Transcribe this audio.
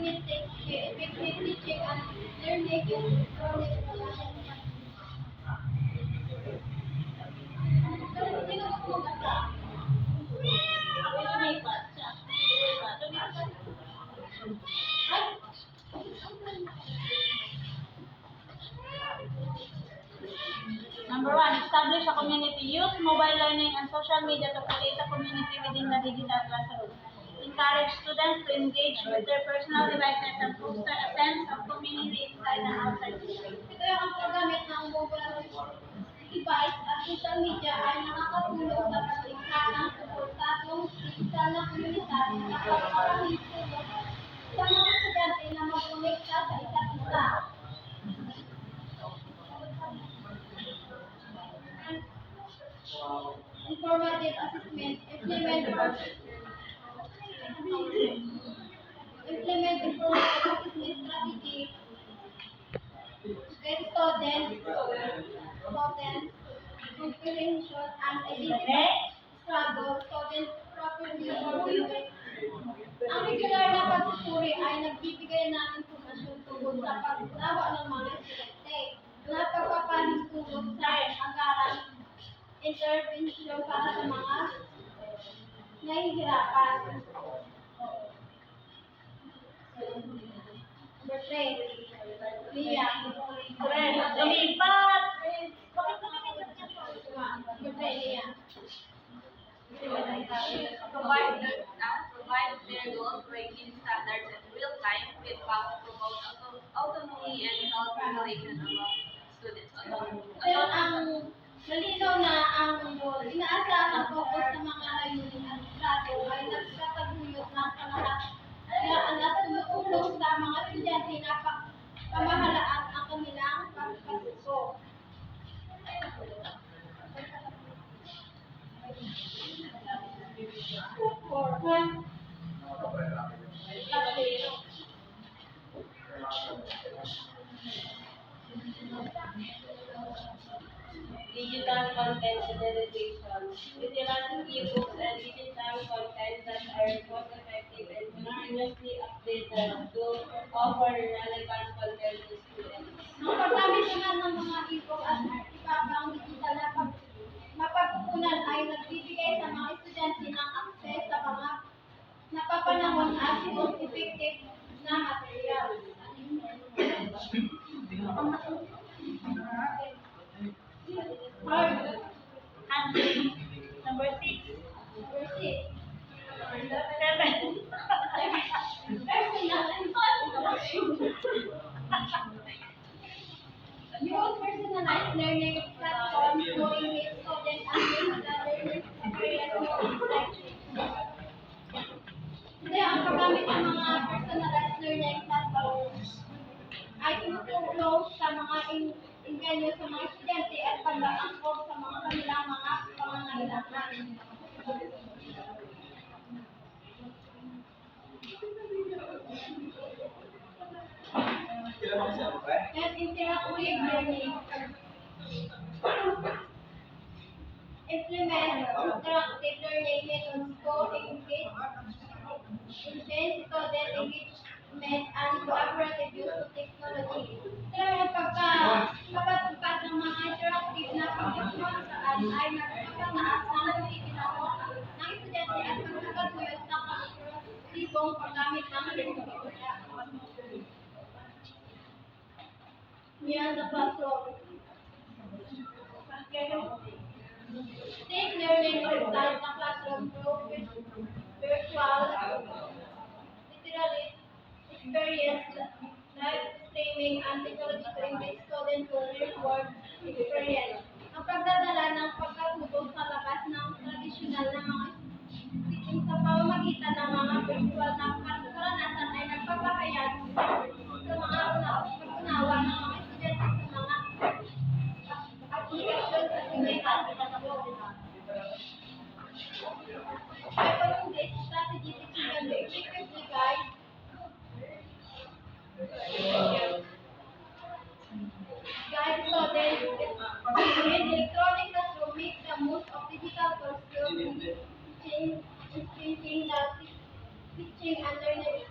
communicate effective teaching and learning is chronic. Sino ko po ba? Number one, establish a community. Use mobile learning and social media to create a community within the digital classroom. Encourage students to engage with their personal devices and foster a sense of community inside and outside the school. Ito yung ang paggamit ng mobile device at social media ay nakakatulong sa paglikha ng suportadong digital na komunidad na pagpapalit sa mga estudyante na magkonekta sa isa't isa. Informative assessment, implement informative assessment strategy, get student comprehension and identify struggle, student properly evaluate. Ang regular na pagsusuri ay nagbibigay ng impormasyon tungkol sa pag-unawa ng mga estudyante na pagpapanintulog sa agaran, intervention para sa mga nahihirapan. Number 3, Lia. Lumipat! Number 3, Lia. Provide their goals, ranking standards in real time, feedback to promote autonomy and self-regulation among students. Pero ang malinaw na ang inaasahan ang focus sa mga layunin at trato ay nagtataguyod ng pangangailangan at tumutulong sa mga estudyante na pamahalaan ang kanilang pagpasok. Digital content generation. Utilizing ebooks and digital content that are cost effective and continuously updated to offer relevant content to students. Ang paggamit naman ng mga e-book at artipabang digital na mapagkukunan ay nagbibigay sa mga estudyante ng access sa mga napapanahon at cost-effective na material. Number 6. Number 6. 7. Use personalized learning platforms to engage students and make the learning experience more interactive. Kasi ang paggamit ng mga personalized learning platforms ay tumutulong sa mga ingenyo sa mga estudyante at pag-angkop sa mga kanilang mga pangangailangan. And interactive learning. Implement interactive learning methods to engage student engagement and collaborative use of technology. Kaya yung pagpapatupad ng mga interactive na pagkakasal saan ay nagpapataas ng pagkikinawa ng estudyante at pagkakatuyot sa pag-ibong paggamit ng teknolohiya. Beyond the classroom. Take learning outside the classroom through virtual literally experience, live streaming, and technology to engage students to real-world experience. Ang pagdadala ng pagkatubog sa labas ng tradisyonal na mga teaching sa pamamagitan ng mga virtual na karanasan ay nagpapahayag sa mga pag-unawa ng mga estudyante sa mga application sa simulahan. Ito yung strategy teaching and effectively guide students in electronic classroom make the most of digital tools to teaching and learning